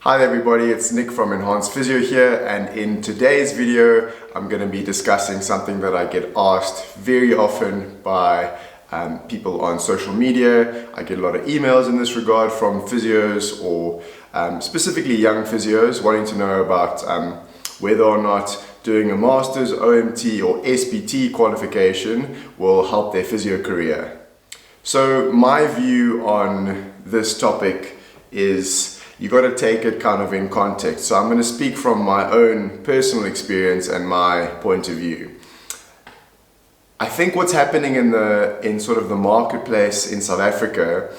Hi everybody, it's Nick from Enhanced Physio here, and in today's video I'm going to be discussing something that I get asked very often by people on social media. I get a lot of emails in this regard from physios or specifically young physios wanting to know about whether or not doing a master's, OMT or SPT qualification will help their physio career. So my view on this topic is you got to take it kind of in context. So I'm going to speak from my own personal experience and my point of view. I think what's happening in sort of the marketplace in South Africa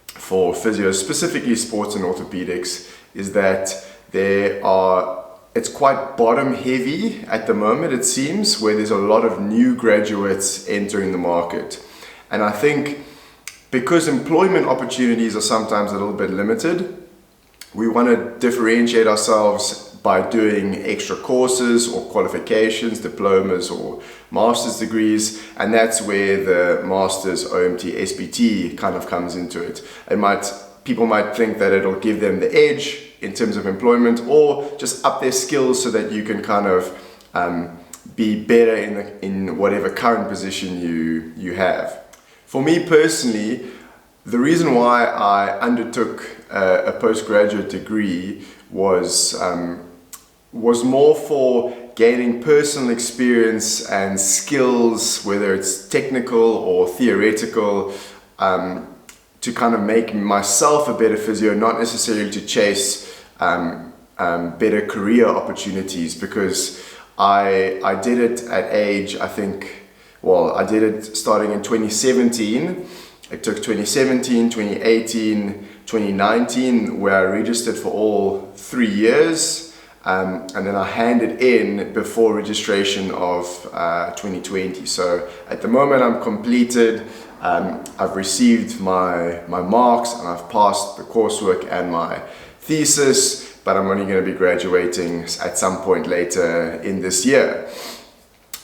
for physios, specifically sports and orthopedics, is that it's quite bottom heavy at the moment, it seems, where there's a lot of new graduates entering the market. And I think because employment opportunities are sometimes a little bit limited, we want to differentiate ourselves by doing extra courses or qualifications, diplomas or master's degrees, and that's where the master's, OMT, SPT kind of comes into it. People might think that it'll give them the edge in terms of employment or just up their skills so that you can kind of be better in whatever current position you have. For me personally, the reason why I undertook a postgraduate degree was more for gaining personal experience and skills, whether it's technical or theoretical, to kind of make myself a better physio, not necessarily to chase better career opportunities, because I did it at age, I did it starting in 2017. It took 2017, 2018, 2019, where I registered for all 3 years, and then I handed in before registration of 2020. So at the moment I'm completed, I've received my marks and I've passed the coursework and my thesis, but I'm only going to be graduating at some point later in this year.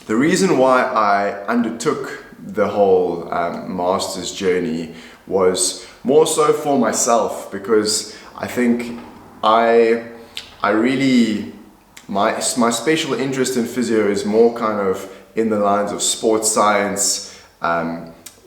The reason why I undertook the whole master's journey was more so for myself, because I think my special interest in physio is more kind of in the lines of sports science,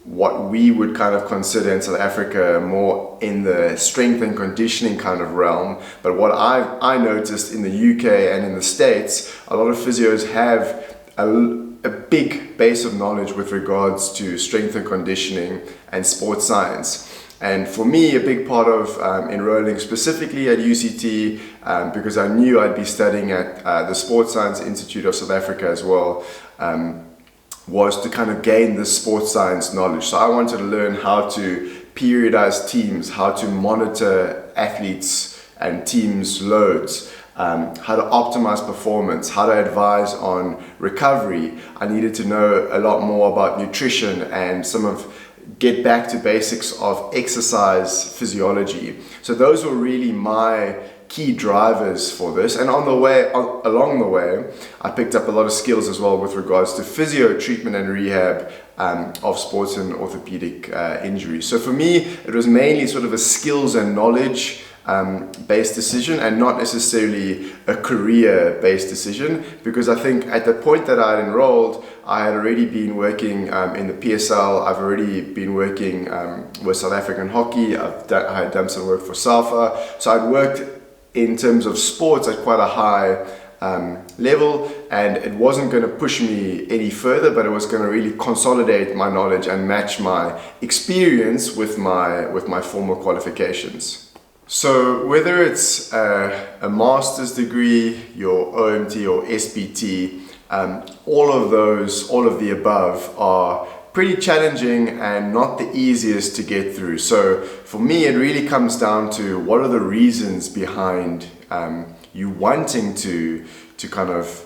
what we would kind of consider in South Africa more in the strength and conditioning kind of realm. But what I noticed in the UK and in the States, a lot of physios have a big base of knowledge with regards to strength and conditioning and sports science. And for me, a big part of enrolling specifically at UCT, because I knew I'd be studying at the Sports Science Institute of South Africa as well, was to kind of gain this sports science knowledge. So I wanted to learn how to periodize teams, how to monitor athletes and teams' loads, how to optimize performance, how to advise on recovery. I needed to know a lot more about nutrition and get back to basics of exercise physiology. So those were really my key drivers for this. And along the way, I picked up a lot of skills as well with regards to physio treatment and rehab of sports and orthopedic injuries. So for me, it was mainly sort of a skills and knowledge based decision and not necessarily a career based decision, because I think at the point that I had enrolled, I had already been working in the PSL. I've already been working with South African hockey. I had done some work for SAFA. So I'd worked in terms of sports at quite a high level, and it wasn't going to push me any further, but it was going to really consolidate my knowledge and match my experience with my formal qualifications. So whether it's a master's degree, your OMT or SPT, all of the above are pretty challenging and not the easiest to get through. So for me, it really comes down to what are the reasons behind you wanting to kind of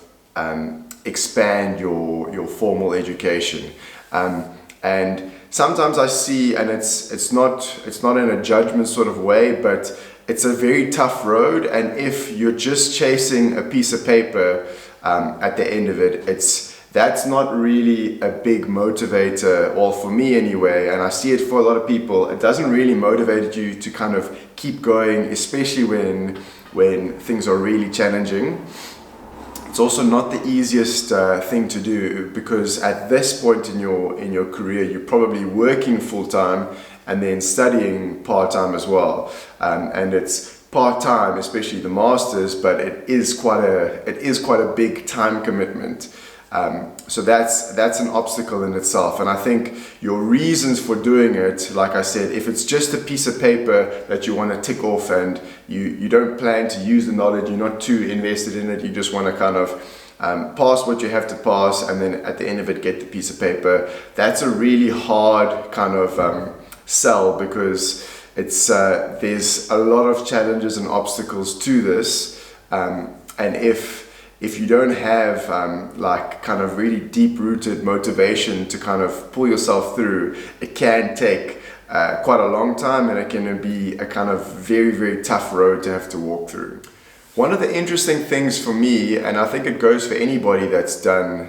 expand your formal education. And sometimes I see, and it's not in a judgment sort of way, but it's a very tough road. And if you're just chasing a piece of paper at the end of it, that's not really a big motivator, or for me anyway, and I see it for a lot of people. It doesn't really motivate you to kind of keep going, especially when things are really challenging. It's also not the easiest thing to do, because at this point in your career, you're probably working full-time and then studying part-time as well. And it's part-time, especially the masters, but it is quite a big time commitment. So that's an obstacle in itself. And I think your reasons for doing it, like I said, if it's just a piece of paper that you want to tick off and you don't plan to use the knowledge, you're not too invested in it, you just want to kind of pass what you have to pass, and then at the end of it get the piece of paper, that's a really hard kind of sell, because it's there's a lot of challenges and obstacles to this, and if you don't have like kind of really deep-rooted motivation to kind of pull yourself through, it can take quite a long time, and it can be a kind of very, very tough road to have to walk through. One of the interesting things for me, and I think it goes for anybody that's done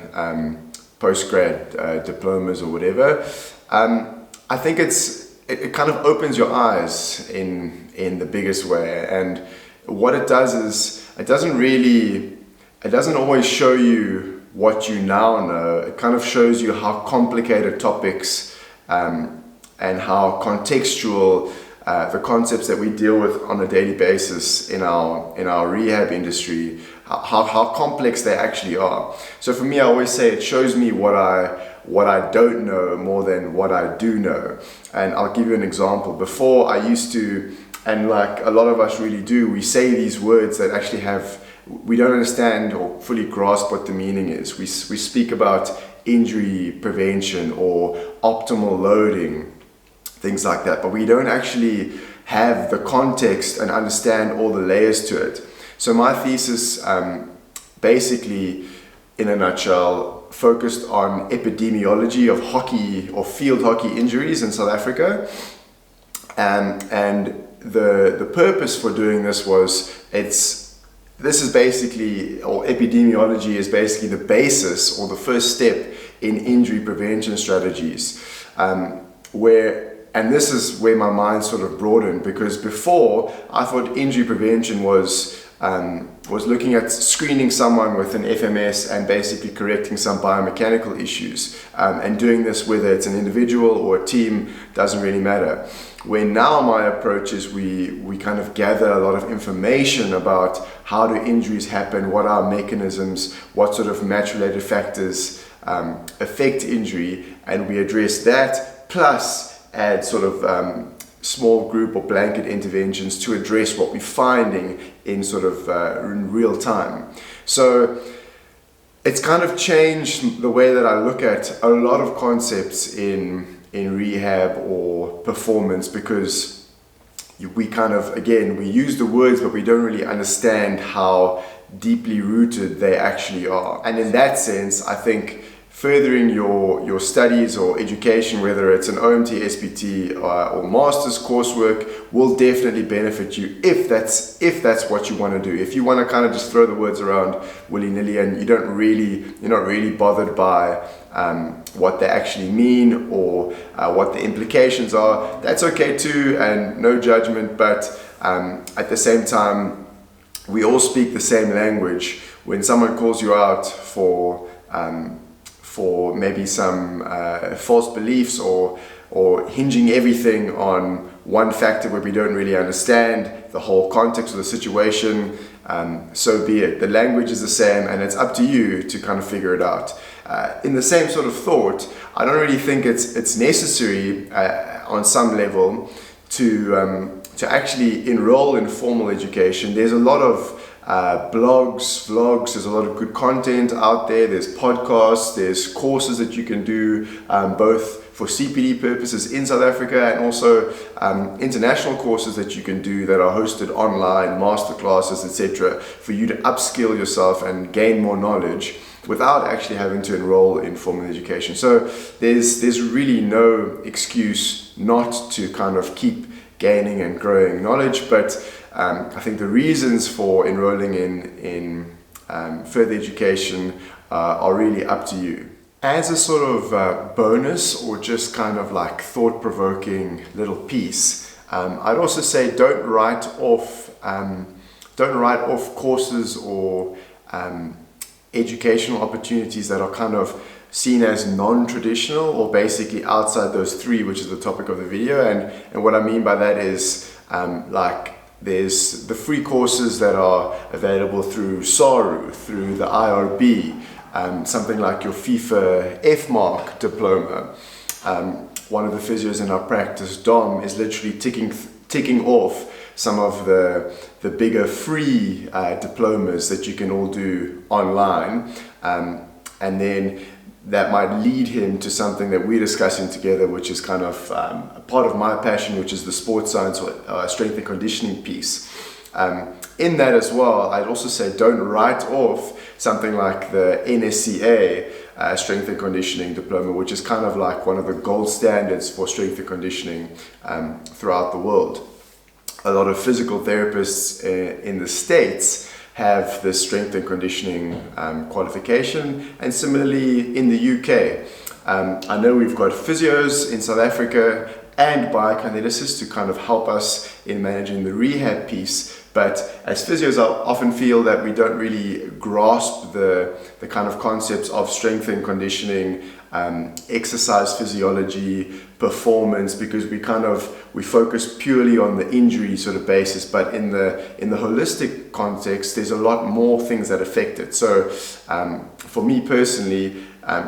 post-grad diplomas or whatever, I think it kind of opens your eyes in the biggest way. And what it does is it doesn't always show you what you now know. It kind of shows you how complicated topics and how contextual the concepts that we deal with on a daily basis in our rehab industry, how complex they actually are. So for me, I always say it shows me what I don't know more than what I do know. And I'll give you an example. Before, I used to, and like a lot of us really do, we say these words that actually we don't understand or fully grasp what the meaning is. We speak about injury prevention or optimal loading, things like that, but we don't actually have the context and understand all the layers to it. So my thesis, basically, in a nutshell, focused on epidemiology of hockey or field hockey injuries in South Africa. And the purpose for doing this was, this is basically, or epidemiology is basically the basis or the first step in injury prevention strategies, and this is where my mind sort of broadened, because before I thought injury prevention was looking at screening someone with an FMS and basically correcting some biomechanical issues, and doing this whether it's an individual or a team doesn't really matter. Where now my approach is we kind of gather a lot of information about how do injuries happen, what are mechanisms, what sort of match-related factors affect injury, and we address that, plus add sort of small group or blanket interventions to address what we're finding in sort of in real time. So it's kind of changed the way that I look at a lot of concepts in rehab or performance, because we kind of, again, we use the words, but we don't really understand how deeply rooted they actually are. And in that sense, I think furthering your studies or education, whether it's an OMT, SPT or master's coursework, will definitely benefit you if that's what you want to do. If you want to kind of just throw the words around willy-nilly and you're not really bothered by what they actually mean or what the implications are, that's okay too, and no judgment. But at the same time, we all speak the same language. When someone calls you out for maybe some false beliefs or hinging everything on one factor where we don't really understand the whole context of the situation, so be it. The language is the same, and it's up to you to kind of figure it out. In the same sort of thought, I don't really think it's necessary on some level to actually enroll in formal education. There's a lot of blogs, vlogs, there's a lot of good content out there, there's podcasts, there's courses that you can do, both for CPD purposes in South Africa and also international courses that you can do that are hosted online, masterclasses, etc., for you to upskill yourself and gain more knowledge without actually having to enroll in formal education. So there's really no excuse not to kind of keep gaining and growing knowledge, but I think the reasons for enrolling in further education are really up to you. As a sort of bonus or just kind of like thought-provoking little piece, I'd also say don't write off courses or educational opportunities that are kind of seen as non-traditional or basically outside those three, which is the topic of the video. And what I mean by that is like there's the free courses that are available through SARU, through the IRB, something like your FIFA F-Mark diploma. One of the physios in our practice, Dom, is literally ticking off some of the bigger free diplomas that you can all do online, and then that might lead him to something that we're discussing together, which is kind of a part of my passion, which is the sports science or strength and conditioning piece. In that as well, I'd also say don't write off something like the NSCA strength and conditioning diploma, which is kind of like one of the gold standards for strength and conditioning throughout the world. A lot of physical therapists in the States have the strength and conditioning qualification, and similarly in the UK. I know we've got physios in South Africa and biokineticists to kind of help us in managing the rehab piece. But as physios, I often feel that we don't really grasp the kind of concepts of strength and conditioning, exercise physiology, performance, because we focus purely on the injury sort of basis. But in the holistic context, there's a lot more things that affect it. So for me personally,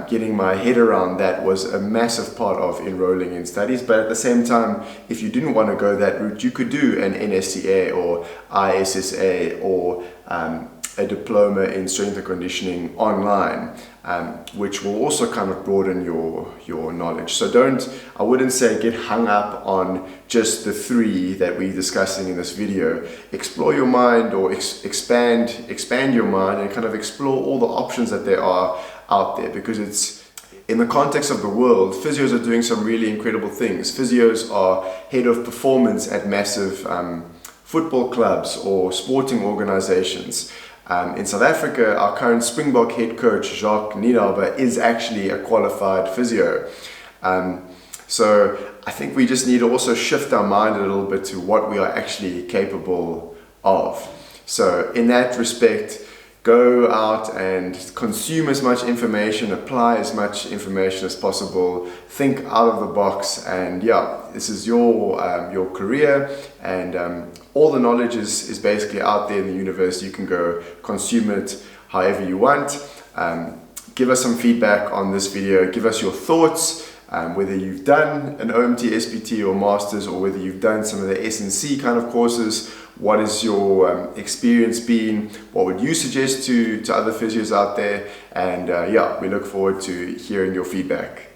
getting my head around that was a massive part of enrolling in studies. But at the same time, if you didn't want to go that route, you could do an NSCA or ISSA or a diploma in strength and conditioning online, which will also kind of broaden your knowledge. So I wouldn't say get hung up on just the three that we're discussing in this video. Explore your mind, or expand your mind, and kind of explore all the options that there are out there, because it's in the context of the world, physios are doing some really incredible things. Physios are head of performance at massive football clubs or sporting organizations. In South Africa, our current Springbok head coach, Jacques Niedauber, is actually a qualified physio. So I think we just need to also shift our mind a little bit to what we are actually capable of. So in that respect, go out and consume as much information, apply as much information as possible, think out of the box, and yeah, this is your career, and all the knowledge is basically out there in the universe. You can go consume it however you want. Give us some feedback on this video, give us your thoughts, whether you've done an OMT, SPT or Masters, or whether you've done some of the S&C kind of courses. What has your experience been? What would you suggest to other physios out there? And yeah, we look forward to hearing your feedback.